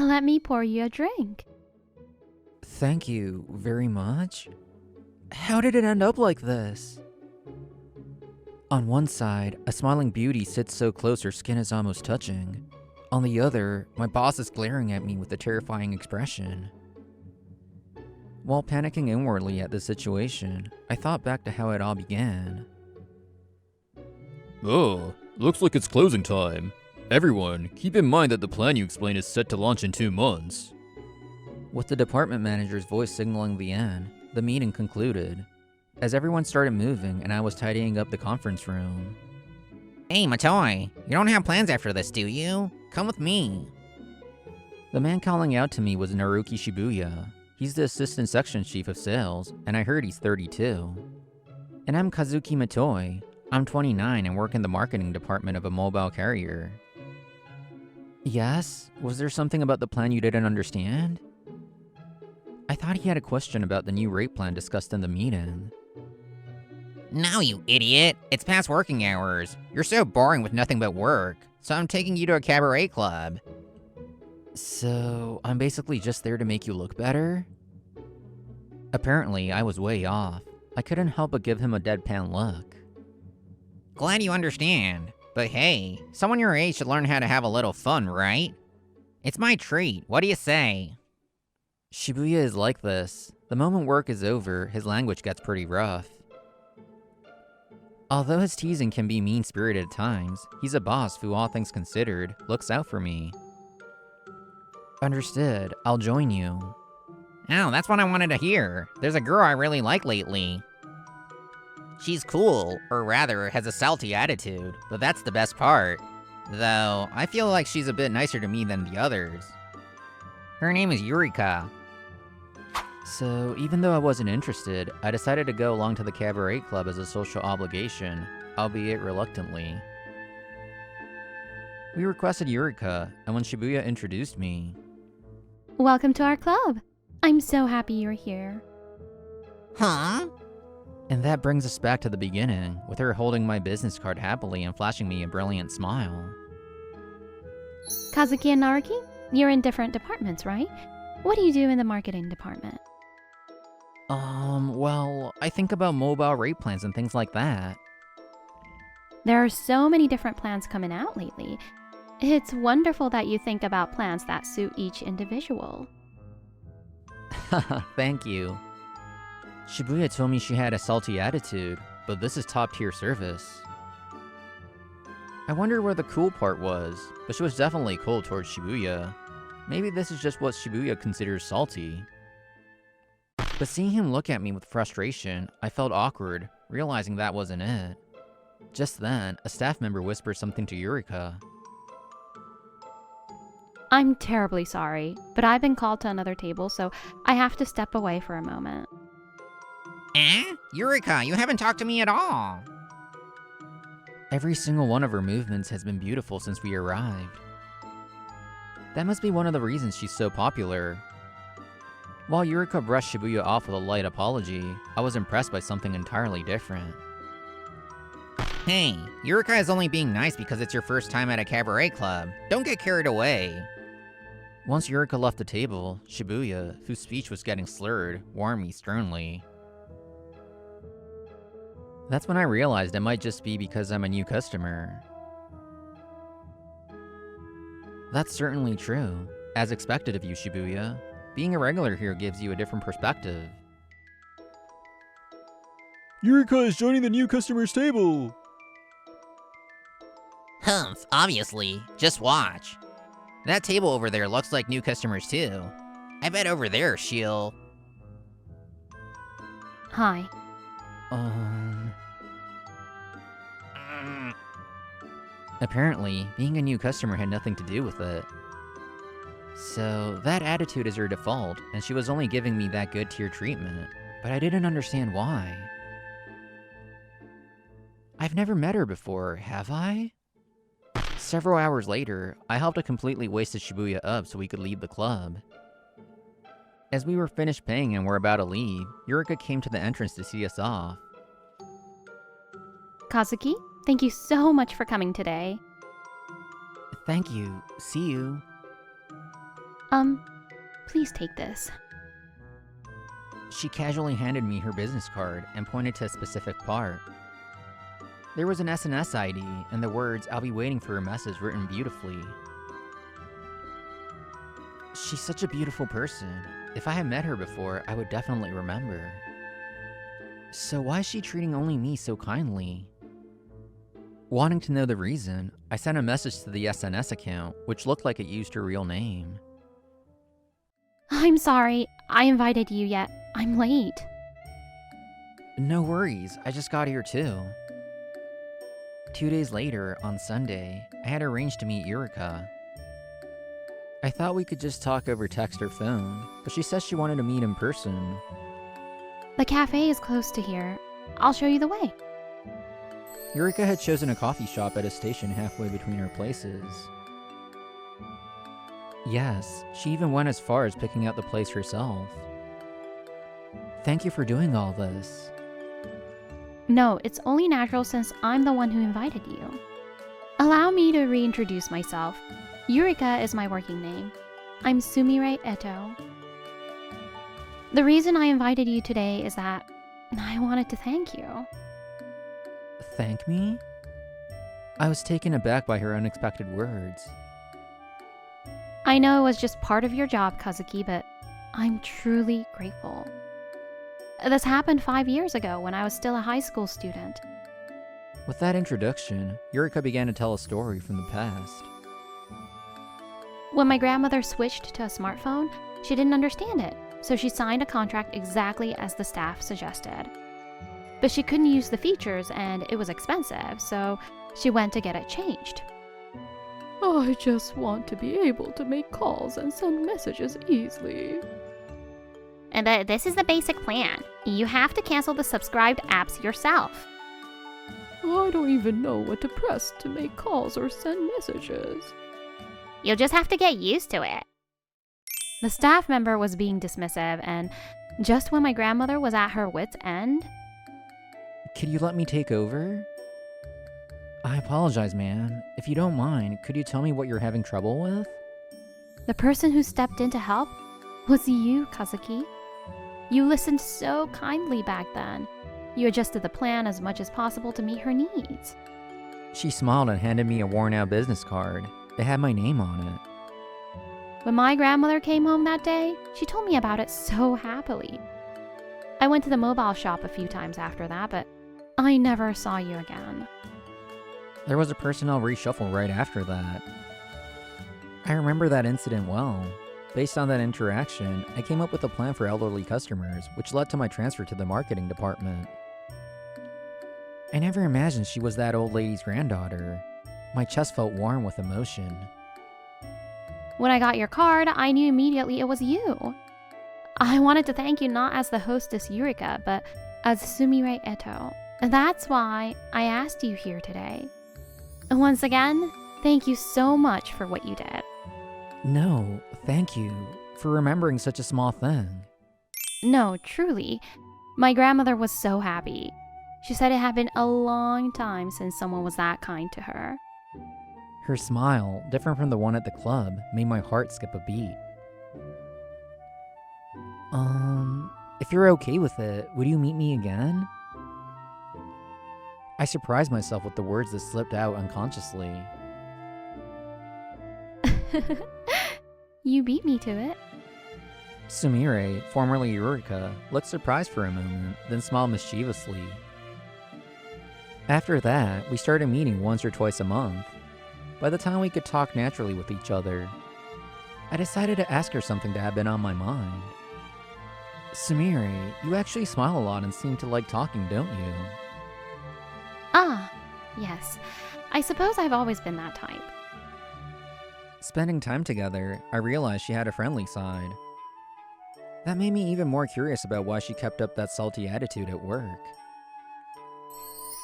Let me pour you a drink. Thank you very much. How did it end up like this? On one side, a smiling beauty sits so close her skin is almost touching. On the other, my boss is glaring at me with a terrifying expression. While panicking inwardly at the situation, I thought back to how it all began. Oh, looks like it's closing time. Everyone, keep in mind that the plan you explained is set to launch in 2 months. With the department manager's voice signaling the end, the meeting concluded. As everyone started moving and I was tidying up the conference room. Hey, Matoi, you don't have plans after this, do you? Come with me. The man calling out to me was Naruki Shibuya. He's the assistant section chief of sales, and I heard he's 32. And I'm Kazuki Matoi. I'm 29 and work in the marketing department of a mobile carrier. Yes? Was there something about the plan you didn't understand? I thought he had a question about the new rate plan discussed in the meeting. No, you idiot. It's past working hours. You're so boring with nothing but work, so I'm taking you to a cabaret club. So, I'm basically just there to make you look better? Apparently, I was way off. I couldn't help but give him a deadpan look. Glad you understand. But hey, someone your age should learn how to have a little fun, right? It's my treat. What do you say? Shibuya is like this. The moment work is over, his language gets pretty rough. Although his teasing can be mean-spirited at times, he's a boss who, all things considered, looks out for me. Understood. I'll join you. Oh, that's what I wanted to hear. There's a girl I really like lately. She's cool, or rather, has a salty attitude, but that's the best part. Though, I feel like she's a bit nicer to me than the others. Her name is Yurika. So, even though I wasn't interested, I decided to go along to the cabaret club as a social obligation, albeit reluctantly. We requested Yurika, and when Shibuya introduced me... Welcome to our club. I'm so happy you're here. Huh? And that brings us back to the beginning, with her holding my business card happily and flashing me a brilliant smile. Kazuki and Naruki, you're in different departments, right? What do you do in the marketing department? Well, I think about mobile rate plans and things like that. There are so many different plans coming out lately. It's wonderful that you think about plans that suit each individual. Thank you. Shibuya told me she had a salty attitude, but this is top-tier service. I wonder where the cool part was, but she was definitely cool towards Shibuya. Maybe this is just what Shibuya considers salty. But seeing him look at me with frustration, I felt awkward, realizing that wasn't it. Just then, a staff member whispered something to Yurika. I'm terribly sorry, but I've been called to another table, so I have to step away for a moment. Yurika, you haven't talked to me at all. Every single one of her movements has been beautiful since we arrived. That must be one of the reasons she's so popular. While Yurika brushed Shibuya off with a light apology, I was impressed by something entirely different. Hey, Yurika is only being nice because it's your first time at a cabaret club. Don't get carried away. Once Yurika left the table, Shibuya, whose speech was getting slurred, warned me sternly. That's when I realized it might just be because I'm a new customer. That's certainly true. As expected of you, Shibuya. Being a regular here gives you a different perspective. Yurika is joining the new customer's table. Humph, obviously. Just watch. That table over there looks like new customers too. I bet over there she'll... Hi. Apparently, being a new customer had nothing to do with it. So, that attitude is her default, and she was only giving me that good tier treatment, but I didn't understand why. I've never met her before, have I? Several hours later, I helped a completely wasted Shibuya up so we could leave the club. As we were finished paying and were about to leave, Yurika came to the entrance to see us off. Kazuki, thank you so much for coming today. Thank you. See you. Please take this. She casually handed me her business card and pointed to a specific part. There was an SNS ID and the words, "I'll be waiting for a message," written beautifully. She's such a beautiful person. If I had met her before, I would definitely remember. So why is she treating only me so kindly? Wanting to know the reason, I sent a message to the SNS account, which looked like it used her real name. I'm sorry, I invited you yet. I'm late. No worries, I just got here too. 2 days later, on Sunday, I had arranged to meet Yurika. I thought we could just talk over text or phone, but she said she wanted to meet in person. The cafe is close to here. I'll show you the way. Yurika had chosen a coffee shop at a station halfway between our places. Yes, she even went as far as picking out the place herself. Thank you for doing all this. No, it's only natural since I'm the one who invited you. Allow me to reintroduce myself. Yurika is my working name. I'm Sumire Eto. The reason I invited you today is that I wanted to thank you. Thank me? I was taken aback by her unexpected words. I know it was just part of your job, Kazuki, but I'm truly grateful. This happened 5 years ago when I was still a high school student. With that introduction, Yurika began to tell a story from the past. When my grandmother switched to a smartphone, she didn't understand it, so she signed a contract exactly as the staff suggested. But she couldn't use the features and it was expensive, so she went to get it changed. I just want to be able to make calls and send messages easily. And this is the basic plan. You have to cancel the subscribed apps yourself. I don't even know what to press to make calls or send messages. You'll just have to get used to it. The staff member was being dismissive, and just when my grandmother was at her wit's end... Could you let me take over? I apologize, man. If you don't mind, could you tell me what you're having trouble with? The person who stepped in to help was you, Kazuki. You listened so kindly back then. You adjusted the plan as much as possible to meet her needs. She smiled and handed me a worn-out business card. It had my name on it. When my grandmother came home that day, she told me about it so happily. I went to the mobile shop a few times after that, but I never saw you again. There was a personnel reshuffle right after that. I remember that incident well. Based on that interaction, I came up with a plan for elderly customers, which led to my transfer to the marketing department. I never imagined she was that old lady's granddaughter. My chest felt warm with emotion. When I got your card, I knew immediately it was you. I wanted to thank you not as the hostess Yurika, but as Sumire Eto. That's why I asked you here today. And once again, thank you so much for what you did. No, thank you for remembering such a small thing. No, truly. My grandmother was so happy. She said it had been a long time since someone was that kind to her. Her smile, different from the one at the club, made my heart skip a beat. If you're okay with it, would you meet me again? I surprised myself with the words that slipped out unconsciously. You beat me to it. Sumire, formerly Yurika, looked surprised for a moment, then smiled mischievously. After that, we started meeting once or twice a month. By the time we could talk naturally with each other, I decided to ask her something that had been on my mind. Sumire, you actually smile a lot and seem to like talking, don't you? Ah, yes. I suppose I've always been that type. Spending time together, I realized she had a friendly side. That made me even more curious about why she kept up that salty attitude at work.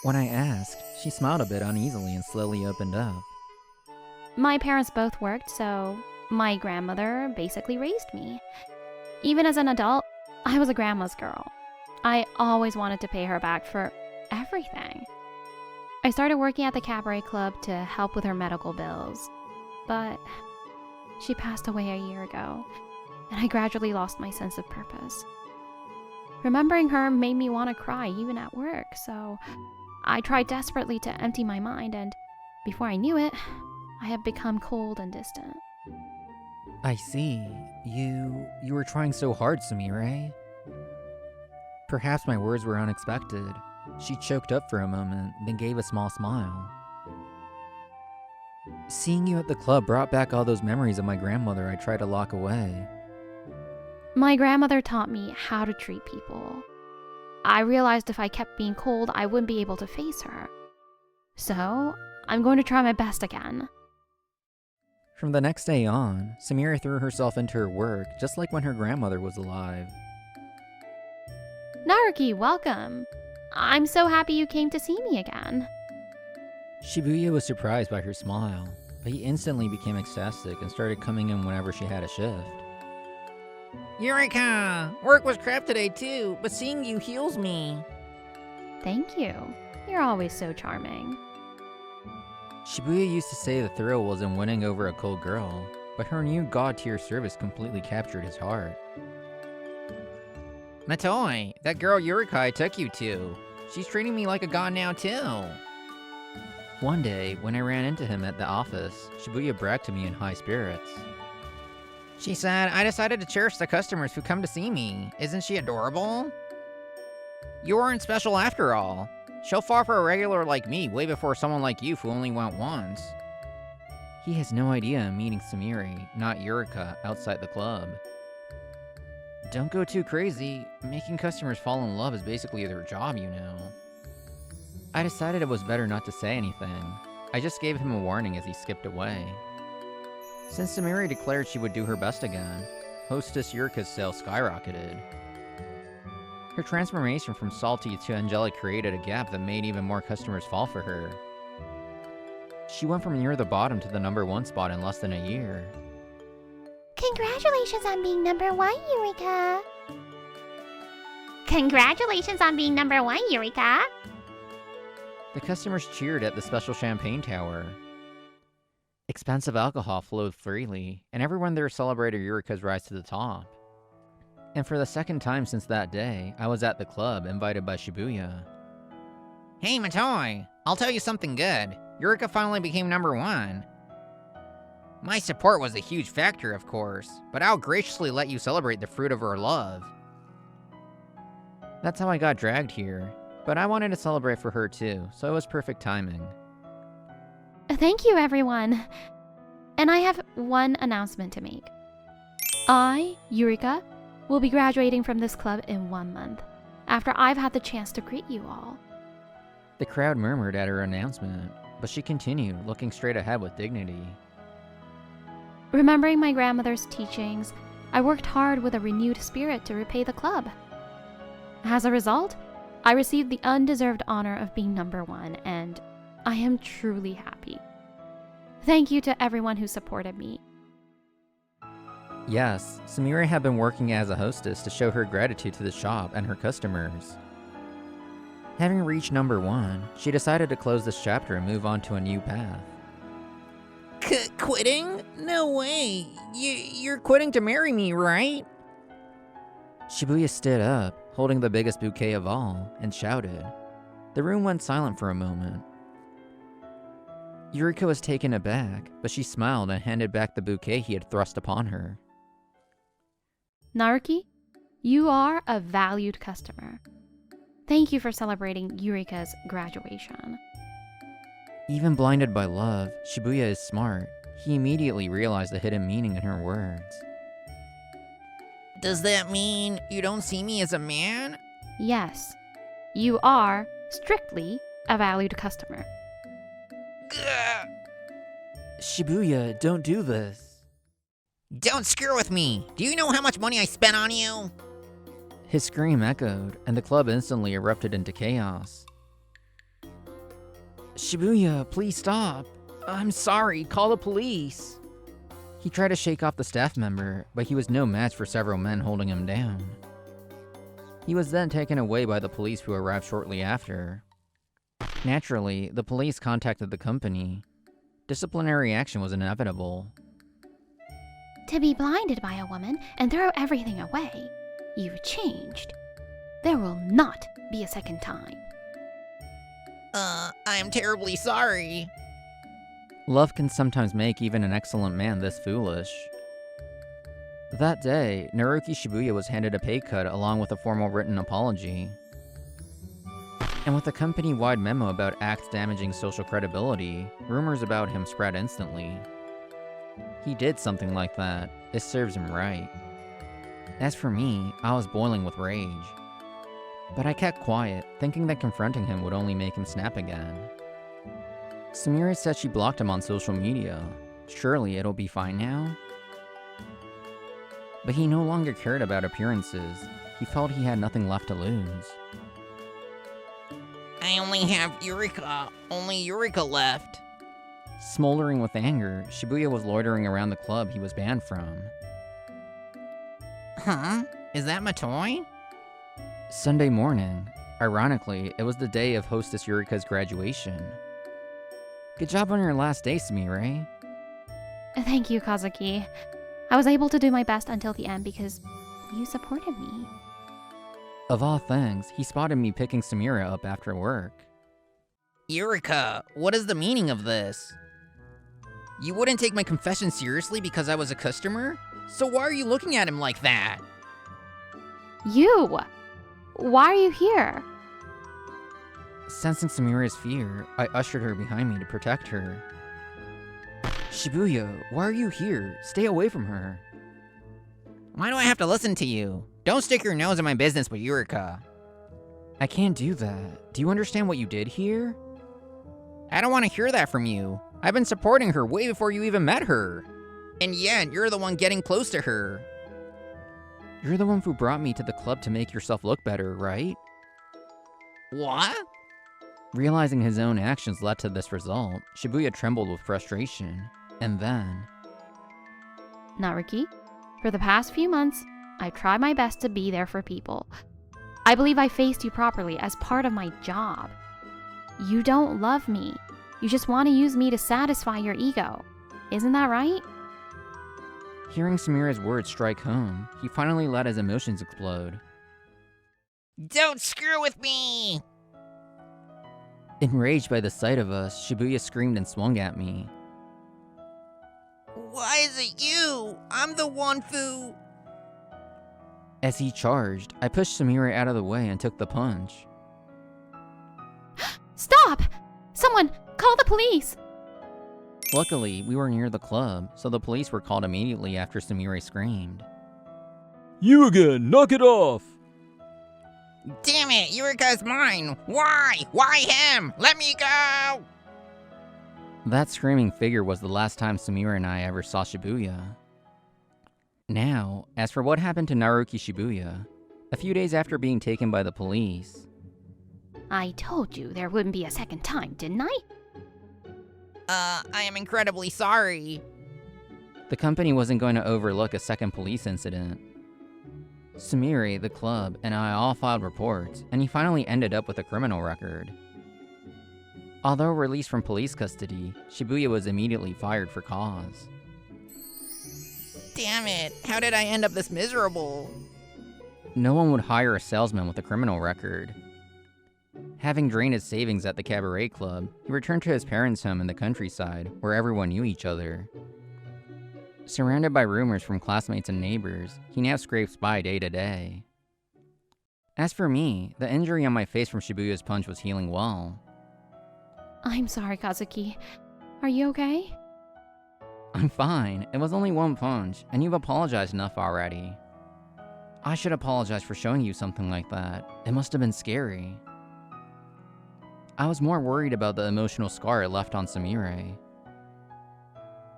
When I asked, she smiled a bit uneasily and slowly opened up. My parents both worked, so my grandmother basically raised me. Even as an adult, I was a grandma's girl. I always wanted to pay her back for everything. I started working at the cabaret club to help with her medical bills. But She passed away a year ago, and I gradually lost my sense of purpose. Remembering her made me want to cry even at work, so I tried desperately to empty my mind, and before I knew it, I had become cold and distant. I see. You were trying so hard, Sumire. Perhaps my words were unexpected. She choked up for a moment, then gave a small smile. Seeing you at the club brought back all those memories of my grandmother I tried to lock away. My grandmother taught me how to treat people. I realized if I kept being cold, I wouldn't be able to face her. So, I'm going to try my best again. From the next day on, Sumire threw herself into her work just like when her grandmother was alive. Naruki, welcome! I'm so happy you came to see me again. Shibuya was surprised by her smile, but he instantly became ecstatic and started coming in whenever she had a shift. Yurika! Work was crap today too, but seeing you heals me. Thank you. You're always so charming. Shibuya used to say the thrill was in winning over a cold girl, but her new god-tier service completely captured his heart. Matoi, that girl Yurika I took you to. She's treating me like a god now too. One day, when I ran into him at the office, Shibuya bragged to me in high spirits. She said, I decided to cherish the customers who come to see me. Isn't she adorable? You aren't special after all. She'll fall for a regular like me way before someone like you who only went once. He has no idea I'm meeting Sumire, not Yurika, outside the club. Don't go too crazy. Making customers fall in love is basically their job, you know. I decided it was better not to say anything. I just gave him a warning as he skipped away. Since Sumire declared she would do her best again, hostess Yurika's sales skyrocketed. Her transformation from salty to angelic created a gap that made even more customers fall for her. She went from near the bottom to the #1 spot in less than a year. Congratulations on being #1, Yurika. Congratulations on being #1, Yurika. The customers cheered at the special champagne tower. Expensive alcohol flowed freely, and everyone there celebrated Yurika's rise to the top. And for the second time since that day, I was at the club, invited by Shibuya. Hey Matoi, I'll tell you something good. Yurika finally became #1. My support was a huge factor, of course, but I'll graciously let you celebrate the fruit of her love. That's how I got dragged here, but I wanted to celebrate for her too, so it was perfect timing. Thank you, everyone. And I have one announcement to make. I, Yurika, will be graduating from this club in 1 month, after I've had the chance to greet you all. The crowd murmured at her announcement, but she continued, looking straight ahead with dignity. Remembering my grandmother's teachings, I worked hard with a renewed spirit to repay the club. As a result, I received the undeserved honor of being #1, and I am truly happy. Thank you to everyone who supported me. Yes, Sumire had been working as a hostess to show her gratitude to the shop and her customers. Having reached #1, she decided to close this chapter and move on to a new path. Quitting? No way. You're quitting to marry me, right? Shibuya stood up, holding the biggest bouquet of all, and shouted. The room went silent for a moment. Yurika was taken aback, but she smiled and handed back the bouquet he had thrust upon her. Naruki, you are a valued customer. Thank you for celebrating Yurika's graduation. Even blinded by love, Shibuya is smart. He immediately realized the hidden meaning in her words. Does that mean you don't see me as a man? Yes, you are strictly a valued customer. Gah! Shibuya, don't do this. Don't screw with me. Do you know how much money I spent on you? His scream echoed, and the club instantly erupted into chaos. Shibuya, please stop. I'm sorry, call the police. He tried to shake off the staff member, but he was no match for several men holding him down. He was then taken away by the police who arrived shortly after. Naturally, the police contacted the company. Disciplinary action was inevitable. To be blinded by a woman and throw everything away. You've changed. There will not be a second time. I'm terribly sorry. Love can sometimes make even an excellent man this foolish. That day, Naruki Shibuya was handed a pay cut along with a formal written apology. And with a company-wide memo about acts damaging social credibility, rumors about him spread instantly. He did something like that. It serves him right. As for me, I was boiling with rage. But I kept quiet, thinking that confronting him would only make him snap again. Sumire said she blocked him on social media. Surely it'll be fine now? But he no longer cared about appearances. He felt he had nothing left to lose. I only have Yurika. Only Yurika left. Smoldering with anger, Shibuya was loitering around the club he was banned from. Huh? Is that my toy? Sunday morning. Ironically, it was the day of hostess Yurika's graduation. Good job on your last day, Sumire. Thank you, Kazuki. I was able to do my best until the end because you supported me. Of all things, he spotted me picking Sumire up after work. Yurika, what is the meaning of this? You wouldn't take my confession seriously because I was a customer? So why are you looking at him like that? You! Why are you here? Sensing Sumire's fear, I ushered her behind me to protect her. Shibuya, why are you here? Stay away from her. Why do I have to listen to you? Don't stick your nose in my business with Yurika. I can't do that. Do you understand what you did here? I don't want to hear that from you. I've been supporting her way before you even met her. And yet, you're the one getting close to her. You're the one who brought me to the club to make yourself look better, right? What? Realizing his own actions led to this result, Shibuya trembled with frustration. And then... Naruki, for the past few months, I've tried my best to be there for people. I believe I faced you properly as part of my job. You don't love me. You just want to use me to satisfy your ego. Isn't that right? Hearing Sumire's words strike home, he finally let his emotions explode. Don't screw with me! Enraged by the sight of us, Shibuya screamed and swung at me. Why is it you? I'm the one who... As he charged, I pushed Sumire out of the way and took the punch. Stop! Someone, call the police! Luckily, we were near the club, so the police were called immediately after Sumire screamed. You again! Knock it off! Damn it, Yurika's mine! Why? Why him? Let me go! That screaming figure was the last time Sumire and I ever saw Shibuya. Now, as for what happened to Naruki Shibuya, a few days after being taken by the police... I told you there wouldn't be a second time, didn't I? I am incredibly sorry. The company wasn't going to overlook a second police incident. Sumire, the club, and I all filed reports, and he finally ended up with a criminal record. Although released from police custody, Shibuya was immediately fired for cause. Damn it, how did I end up this miserable? No one would hire a salesman with a criminal record. Having drained his savings at the cabaret club, he returned to his parents' home in the countryside, where everyone knew each other. Surrounded by rumors from classmates and neighbors, he now scrapes by day to day. As for me, the injury on my face from Shibuya's punch was healing well. I'm sorry, Kazuki. Are you okay? I'm fine. It was only one punch, and you've apologized enough already. I should apologize for showing you something like that. It must have been scary. I was more worried about the emotional scar it left on Sumire.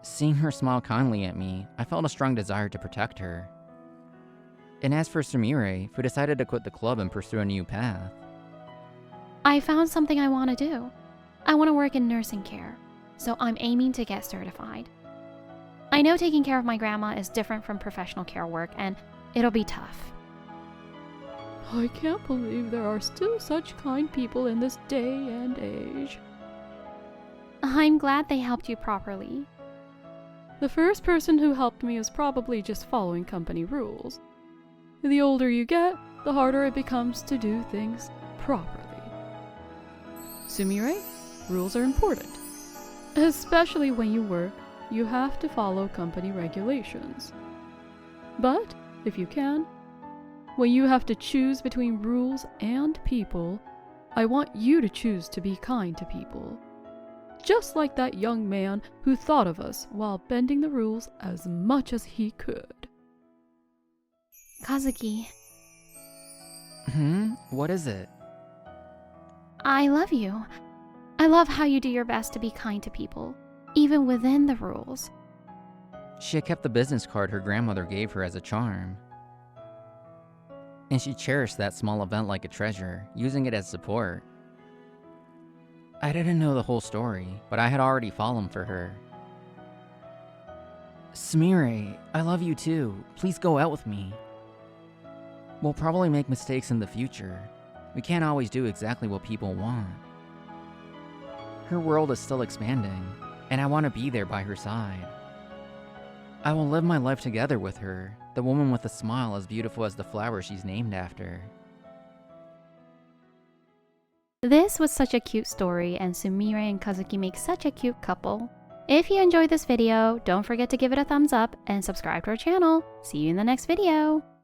Seeing her smile kindly at me, I felt a strong desire to protect her. And as for Sumire, who decided to quit the club and pursue a new path. I found something I want to do. I want to work in nursing care, so I'm aiming to get certified. I know taking care of my grandma is different from professional care work, and it'll be tough. I can't believe there are still such kind people in this day and age. I'm glad they helped you properly. The first person who helped me is probably just following company rules. The older you get, the harder it becomes to do things properly. Sumire, rules are important. Especially when you work, you have to follow company regulations. But, if you can, when you have to choose between rules and people, I want you to choose to be kind to people. Just like that young man who thought of us while bending the rules as much as he could. Kazuki, What is it? I love you. I love how you do your best to be kind to people, even within the rules. She had kept the business card her grandmother gave her as a charm. And she cherished that small event like a treasure, using it as support. I didn't know the whole story, but I had already fallen for her. Sumire, I love you too. Please go out with me. We'll probably make mistakes in the future. We can't always do exactly what people want. Her world is still expanding, and I want to be there by her side. I will live my life together with her, the woman with a smile as beautiful as the flower she's named after. This was such a cute story, and Sumire and Kazuki make such a cute couple. If you enjoyed this video, don't forget to give it a thumbs up and subscribe to our channel. See you in the next video!